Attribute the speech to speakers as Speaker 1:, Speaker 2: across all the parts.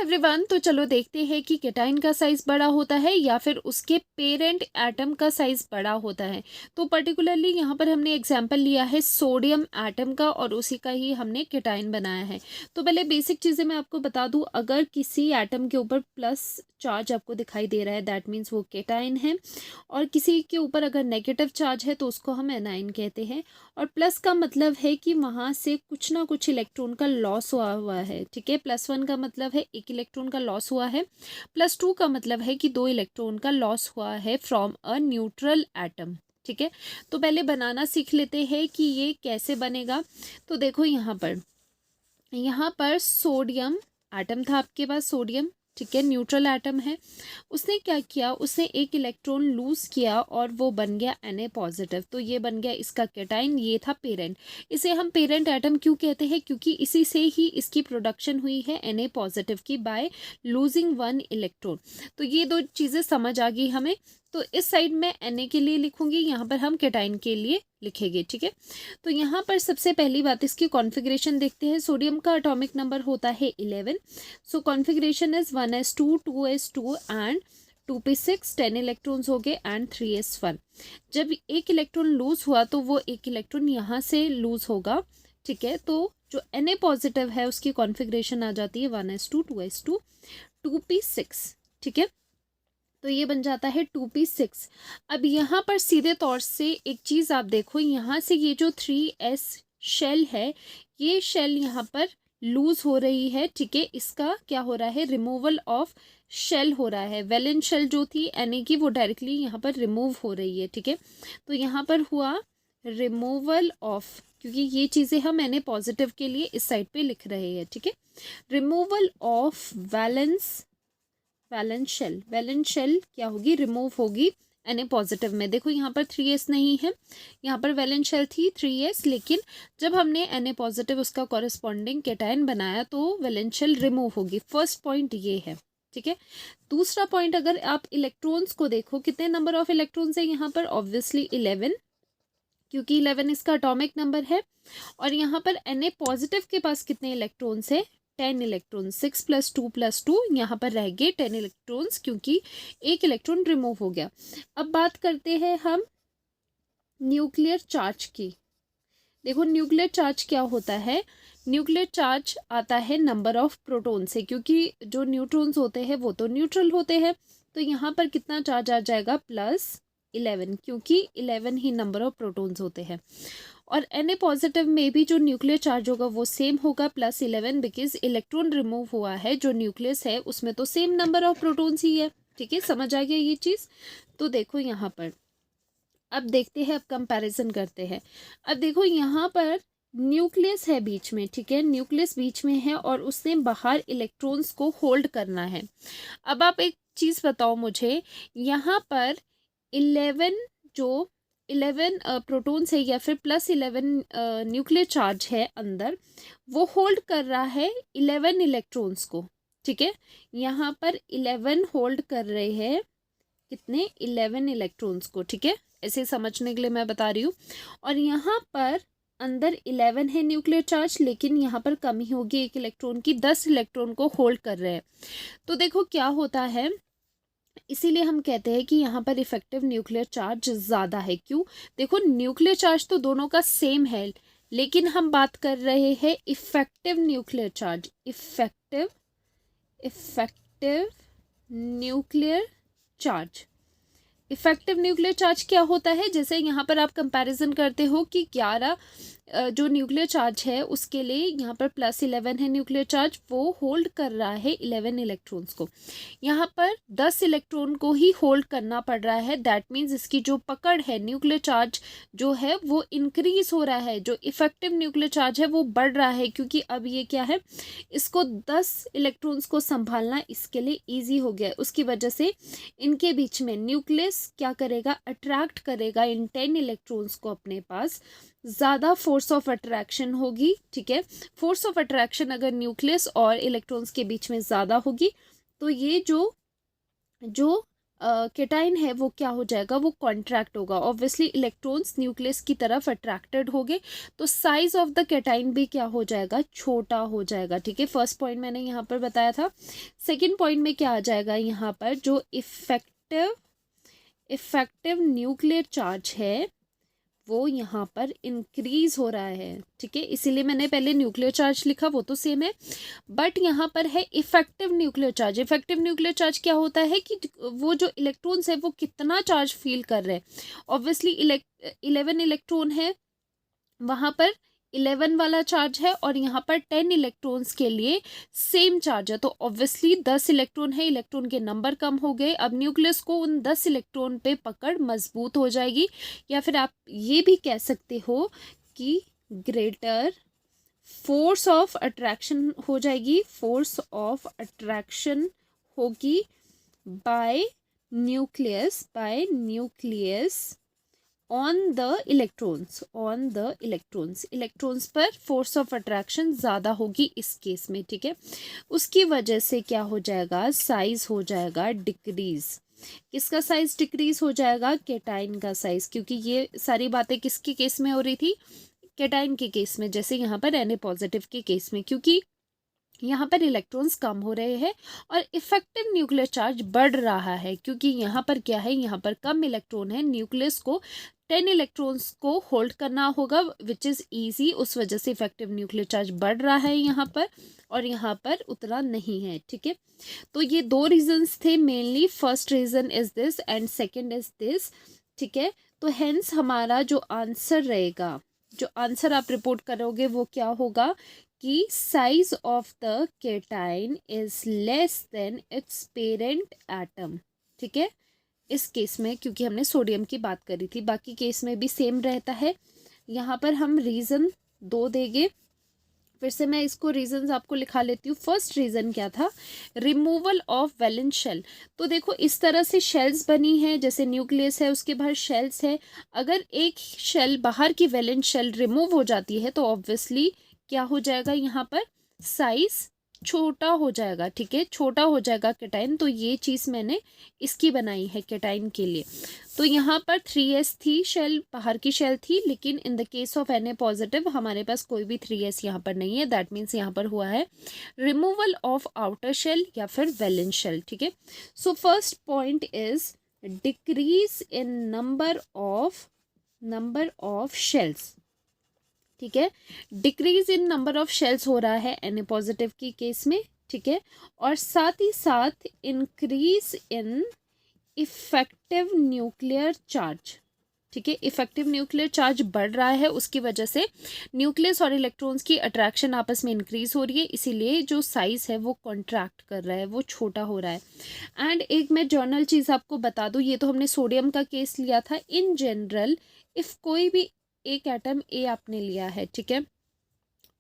Speaker 1: Everyone, तो चलो देखते हैं कि केटाइन का साइज बड़ा होता है या फिर उसके पेरेंट एटम का साइज बड़ा होता है। तो पर्टिकुलरली यहाँ पर हमने एग्जांपल लिया है सोडियम एटम का और उसी का ही हमने केटाइन बनाया है। तो पहले बेसिक चीज़ें मैं आपको बता दूँ, अगर किसी एटम के ऊपर प्लस चार्ज आपको दिखाई दे रहा है दैट मीन्स वो केटाइन है, और किसी के ऊपर अगर नेगेटिव चार्ज है तो उसको हम एनाइन कहते हैं। और प्लस का मतलब है कि वहाँ से कुछ ना कुछ इलेक्ट्रॉन का लॉस हुआ है। ठीक है, +1 का मतलब है एक इलेक्ट्रॉन का लॉस हुआ है, +2 का मतलब है कि 2 इलेक्ट्रॉन का लॉस हुआ है फ्रॉम अ न्यूट्रल एटम। ठीक है, तो पहले बनाना सीख लेते हैं कि ये कैसे बनेगा। तो देखो यहाँ पर सोडियम एटम था आपके पास, सोडियम, ठीक है, न्यूट्रल एटम है। उसने क्या किया, उसने एक इलेक्ट्रॉन लूज किया और वो बन गया Na पॉजिटिव। तो ये बन गया इसका केटाइन, ये था पेरेंट। इसे हम पेरेंट एटम क्यों कहते हैं, क्योंकि इसी से ही इसकी प्रोडक्शन हुई है Na पॉजिटिव की बाय लूजिंग 1 इलेक्ट्रॉन। तो ये दो चीज़ें समझ आ गई हमें। तो इस साइड में Na के लिए लिखूंगी, यहाँ पर हम केटाइन के लिए लिखेंगे। ठीक है, तो यहाँ पर सबसे पहली बात इसकी कॉन्फ़िगरेशन देखते हैं। सोडियम का एटॉमिक नंबर होता है 11। So configuration is 1s2 2s2 and 2p6, 10 electrons हो गए एंड 3s1। जब एक इलेक्ट्रॉन लूज हुआ तो वो एक इलेक्ट्रॉन यहाँ से लूज होगा। ठीक है, तो जो Na पॉजिटिव है उसकी कॉन्फ़िगरेशन आ जाती है 1s2 2s2 2p6। ठीक है, तो ये बन जाता है 2p6। अब यहाँ पर सीधे तौर से एक चीज़ आप देखो, यहाँ से ये जो 3s शेल है, ये शेल यहाँ पर लूज हो रही है। ठीक है, इसका क्या हो रहा है, रिमूवल ऑफ शेल हो रहा है। वैलेंस शेल जो थी Na की वो डायरेक्टली यहाँ पर रिमूव हो रही है। ठीक है, तो यहाँ पर हुआ रिमूवल ऑफ, क्योंकि ये चीज़ें हम Na पॉजिटिव के लिए इस साइड पे लिख रहे हैं। ठीक है, रिमूवल ऑफ वैलेंस शेल क्या होगी, रिमूव होगी Na पॉजिटिव में। देखो यहाँ पर 3s नहीं है, यहाँ पर वैलेंस शेल थी 3s, लेकिन जब हमने Na पॉजिटिव उसका कॉरेस्पॉन्डिंग केटाइन बनाया तो वैलेंस शेल रिमूव होगी। फर्स्ट पॉइंट ये है। ठीक है, दूसरा पॉइंट, अगर आप इलेक्ट्रॉन्स को देखो, कितने नंबर ऑफ इलेक्ट्रॉन्स है यहाँ पर, ऑब्वियसली 11, क्योंकि 11 इसका एटॉमिक नंबर है। और यहाँ पर Na पॉजिटिव के पास कितने इलेक्ट्रॉन्स है, 10 इलेक्ट्रॉन, 6 + 2 + 2, यहाँ पर रह गए 10 इलेक्ट्रॉन्स, क्योंकि एक इलेक्ट्रॉन रिमूव हो गया। अब बात करते हैं हम न्यूक्लियर चार्ज की। देखो न्यूक्लियर चार्ज क्या होता है, न्यूक्लियर चार्ज आता है नंबर ऑफ प्रोटॉन से, क्योंकि जो न्यूट्रॉन्स होते हैं वो तो न्यूट्रल होते हैं। तो यहाँ पर कितना चार्ज आ जाएगा, +11, क्योंकि 11 ही नंबर ऑफ प्रोटॉन्स होते हैं। और Na पॉजिटिव में भी जो न्यूक्लियर चार्ज होगा वो सेम होगा, +11, बिकॉज इलेक्ट्रॉन रिमूव हुआ है, जो न्यूक्लियस है उसमें तो सेम नंबर ऑफ प्रोटॉन्स ही है। ठीक है, समझ आ गया ये चीज़। तो देखो यहाँ पर अब देखते हैं, अब कंपैरिजन करते हैं। अब देखो यहाँ पर न्यूक्लियस है बीच में। ठीक है, न्यूक्लियस बीच में है और उसने बाहर इलेक्ट्रॉन्स को होल्ड करना है। अब आप एक चीज़ बताओ मुझे, यहाँ पर 11 जो 11 प्रोटॉन्स है या फिर +11 न्यूक्लियर चार्ज है अंदर, वो होल्ड कर रहा है 11 इलेक्ट्रॉन्स को। ठीक है, यहाँ पर 11 होल्ड कर रहे हैं, कितने, 11 इलेक्ट्रॉन्स को। ठीक है, ऐसे समझने के लिए मैं बता रही हूँ। और यहाँ पर अंदर 11 है न्यूक्लियर चार्ज, लेकिन यहाँ पर कमी होगी एक इलेक्ट्रॉन की, 10 इलेक्ट्रॉन को होल्ड कर रहे हैं। तो देखो क्या होता है, इसीलिए हम कहते हैं कि यहाँ पर इफेक्टिव न्यूक्लियर चार्ज ज़्यादा है। क्यों, देखो न्यूक्लियर चार्ज तो दोनों का सेम है, लेकिन हम बात कर रहे हैं effective nuclear charge, effective nuclear charge. Effective nuclear charge क्या होता है, जैसे यहाँ पर आप कंपैरिजन करते हो कि 11 जो न्यूक्लियर चार्ज है उसके लिए यहाँ पर +11 है न्यूक्लियर चार्ज, वो होल्ड कर रहा है 11 इलेक्ट्रॉन्स को। यहाँ पर 10 इलेक्ट्रॉन को ही होल्ड करना पड़ रहा है। दैट मीन्स इसकी जो पकड़ है, न्यूक्लियर चार्ज जो है वो इंक्रीज हो रहा है, जो इफेक्टिव न्यूक्लियर चार्ज है वो बढ़ रहा है, क्योंकि अब ये क्या है, इसको 10 इलेक्ट्रॉन्स को संभालना इसके लिए ईजी हो गया है। उसकी वजह से इनके बीच में न्यूक्लियस क्या करेगा, अट्रैक्ट करेगा इन 10 इलेक्ट्रॉन्स को अपने पास, ज़्यादा फोर्स ऑफ अट्रैक्शन होगी। ठीक है, फोर्स ऑफ अट्रैक्शन अगर न्यूक्लियस और इलेक्ट्रॉन्स के बीच में ज़्यादा होगी तो ये जो केटाइन है वो क्या हो जाएगा, वो कॉन्ट्रैक्ट होगा। ऑब्वियसली इलेक्ट्रॉन्स न्यूक्लियस की तरफ अट्रैक्टेड होंगे, तो साइज ऑफ द केटाइन भी क्या हो जाएगा, छोटा हो जाएगा। ठीक है, फर्स्ट पॉइंट मैंने यहाँ पर बताया था। सेकंड पॉइंट में क्या आ जाएगा, यहाँ पर जो इफेक्टिव न्यूक्लियर चार्ज है वो यहाँ पर इंक्रीज हो रहा है। ठीक है, इसीलिए मैंने पहले न्यूक्लियर चार्ज लिखा, वो तो सेम है, बट यहाँ पर है effective nuclear charge. Effective nuclear charge क्या होता है कि वो जो इलेक्ट्रॉन्स है वो कितना चार्ज फील कर रहे हैं। ऑब्वियसली 11 इलेक्ट्रॉन है, वहाँ पर 11 वाला चार्ज है, और यहाँ पर 10 इलेक्ट्रॉन्स के लिए सेम चार्ज है, तो ऑब्वियसली 10 इलेक्ट्रॉन है, इलेक्ट्रॉन के नंबर कम हो गए। अब न्यूक्लियस को उन 10 इलेक्ट्रॉन पे पकड़ मजबूत हो जाएगी, या फिर आप ये भी कह सकते हो कि ग्रेटर फोर्स ऑफ अट्रैक्शन हो जाएगी, फोर्स ऑफ अट्रैक्शन होगी bye nucleus on the electrons पर फोर्स ऑफ अट्रैक्शन ज़्यादा होगी इस केस में। ठीक है, उसकी वजह से क्या हो जाएगा, साइज हो जाएगा डिक्रीज। किसका साइज डिक्रीज हो जाएगा, केटाइन का साइज, क्योंकि ये सारी बातें किसके केस में हो रही थी, केटाइन के केस में, जैसे यहाँ पर Na पॉजिटिव के केस में, क्योंकि यहाँ पर इलेक्ट्रॉन्स कम हो रहे हैं और इफेक्टिव न्यूक्लियर चार्ज बढ़ रहा है, क्योंकि यहाँ पर क्या है, यहाँ पर कम इलेक्ट्रॉन है, न्यूक्लियस को 10 इलेक्ट्रॉन्स को होल्ड करना होगा, विच इज़ ईजी, उस वजह से इफेक्टिव न्यूक्लियर चार्ज बढ़ रहा है यहाँ पर, और यहाँ पर उतना नहीं है। ठीक है, तो ये दो रीजंस थे mainly, first reason is this and second is this. ठीक है, तो हेंस हमारा जो आंसर रहेगा, जो आंसर आप रिपोर्ट करोगे वो क्या होगा कि size of the cation is less than it's parent atom. ठीक है, इस केस में क्योंकि हमने सोडियम की बात करी थी, बाकी केस में भी सेम रहता है। यहाँ पर हम रीज़न 2 देंगे, फिर से मैं इसको रीजंस आपको लिखा लेती हूँ। फर्स्ट रीज़न क्या था, रिमूवल ऑफ वैलेंस शेल। तो देखो इस तरह से शेल्स बनी है, जैसे न्यूक्लियस है उसके बाहर शेल्स है, अगर एक शेल बाहर की वैलेंस शेल रिमूव हो जाती है तो ऑब्वियसली क्या हो जाएगा, यहाँ पर साइज छोटा हो जाएगा। ठीक है, छोटा हो जाएगा केटाइन, तो ये चीज़ मैंने इसकी बनाई है केटाइन के लिए। तो यहाँ पर 3s थी शेल, बाहर की शेल थी, लेकिन in the case of Na positive हमारे पास कोई भी 3s यहाँ पर नहीं है, दैट मीन्स यहाँ पर हुआ है रिमूवल ऑफ आउटर शेल या फिर वैलेंस शेल। ठीक है, so first point is decrease in number of shells. ठीक है, decrease in number of shells हो रहा है Na पॉजिटिव की केस में। ठीक है, और साथ ही साथ increase in effective nuclear charge. ठीक है, इफेक्टिव न्यूक्लियर चार्ज बढ़ रहा है, उसकी वजह से न्यूक्लियस और इलेक्ट्रॉन्स की अट्रैक्शन आपस में इंक्रीज हो रही है, इसीलिए जो साइज है वो कॉन्ट्रैक्ट कर रहा है, वो छोटा हो रहा है। एंड एक मैं जर्नल चीज़ आपको बता दूँ, ये तो हमने सोडियम का केस लिया था। इन जनरल इफ़ कोई भी एक एटम ए आपने लिया है, ठीक है,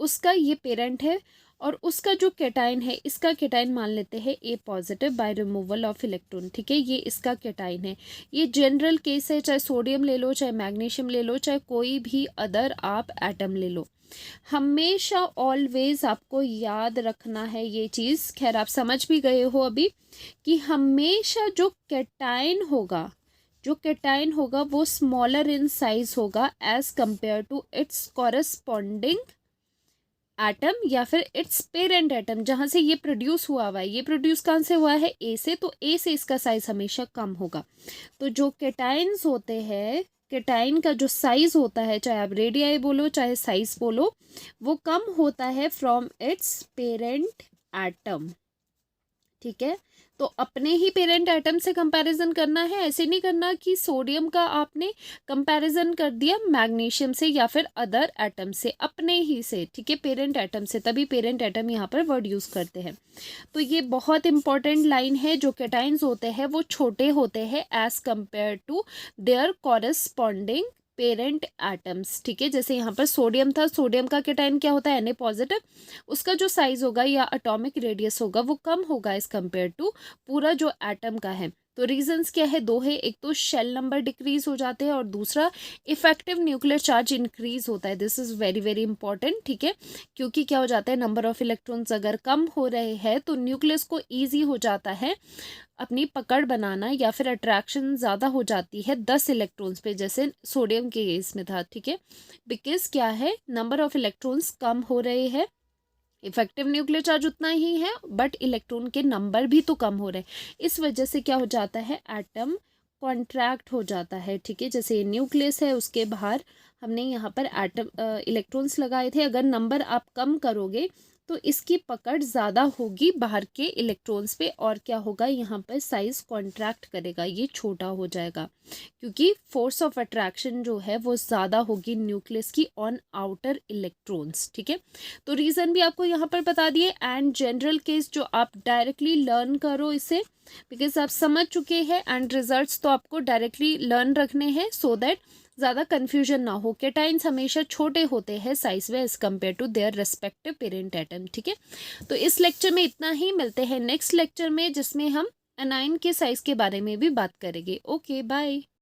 Speaker 1: उसका ये पेरेंट है और उसका जो केटाइन है, इसका केटाइन मान लेते हैं a positive by removal of electron. ठीक है, ये इसका केटाइन है, ये जनरल केस है, चाहे सोडियम ले लो, चाहे मैग्नीशियम ले लो, चाहे कोई भी अदर आप एटम ले लो। हमेशा ऑलवेज आपको याद रखना है ये चीज़, खैर आप समझ भी गए हो अभी, कि हमेशा जो केटाइन होगा वो स्मॉलर इन साइज होगा as compare to its corresponding atom या फिर इट्स पेरेंट एटम, जहाँ से ये प्रोड्यूस हुआ है। ये प्रोड्यूस कहाँ से हुआ है, ए से, तो ए से इसका साइज हमेशा कम होगा। तो जो केटाइन्स होते हैं, केटाइन का जो साइज होता है, चाहे आप रेडियाई बोलो चाहे साइज बोलो, वो कम होता है फ्रॉम इट्स पेरेंट एटम। ठीक है, तो अपने ही पेरेंट एटम से कंपैरिजन करना है, ऐसे नहीं करना कि सोडियम का आपने कंपैरिजन कर दिया मैग्नीशियम से या फिर अदर एटम से, अपने ही से। ठीक है, पेरेंट एटम से, तभी पेरेंट एटम यहाँ पर वर्ड यूज़ करते हैं। तो ये बहुत इंपॉर्टेंट लाइन है, जो केटाइन्स होते हैं वो छोटे होते हैं as compare to their corresponding parent atoms. ठीक है, जैसे यहाँ पर सोडियम था, सोडियम का केटाइन क्या होता है, Na पॉजिटिव, उसका जो साइज होगा या एटॉमिक रेडियस होगा वो कम होगा एज कंपेयर टू पूरा जो एटम का है। तो रीजंस क्या है, दो है, एक तो शेल नंबर डिक्रीज हो जाते हैं और दूसरा इफेक्टिव न्यूक्लियर चार्ज इंक्रीज होता है। This is very very important, ठीक है, क्योंकि क्या हो जाता है, नंबर ऑफ इलेक्ट्रॉन्स अगर कम हो रहे हैं तो न्यूक्लियस को ईजी हो जाता है अपनी पकड़ बनाना, या फिर अट्रैक्शन ज़्यादा हो जाती है 10 इलेक्ट्रॉन्स पे, जैसे सोडियम के केस में था, ठीक है, बिकॉज क्या है, नंबर ऑफ इलेक्ट्रॉन्स कम हो रहे हैं, इफेक्टिव न्यूक्लियर चार्ज उतना ही है बट इलेक्ट्रॉन के नंबर भी तो कम हो रहे हैं। इस वजह से क्या हो जाता है, एटम कॉन्ट्रैक्ट हो जाता है, ठीक है। जैसे ये न्यूक्लियस है, उसके बाहर हमने यहाँ पर एटम इलेक्ट्रॉन्स लगाए थे, अगर नंबर आप कम करोगे तो इसकी पकड़ ज़्यादा होगी बाहर के इलेक्ट्रॉन्स पे, और क्या होगा, यहाँ पर साइज कॉन्ट्रैक्ट करेगा, ये छोटा हो जाएगा, क्योंकि फोर्स ऑफ अट्रैक्शन जो है वो ज़्यादा होगी न्यूक्लियस की ऑन आउटर इलेक्ट्रॉन्स, ठीक है। तो रीज़न भी आपको यहाँ पर बता दिए, एंड जनरल केस जो आप डायरेक्टली लर्न करो इसे, बिकॉज आप समझ चुके हैं, एंड रिजल्ट्स तो आपको डायरेक्टली लर्न रखने हैं सो दैट ज़्यादा कन्फ्यूजन ना हो। केटाइंस हमेशा छोटे होते हैं साइज में as compare to their respective parent atom, ठीक है। तो इस लेक्चर में इतना ही, मिलते हैं नेक्स्ट लेक्चर में जिसमें हम एनाइन के साइज के बारे में भी बात करेंगे। Okay bye.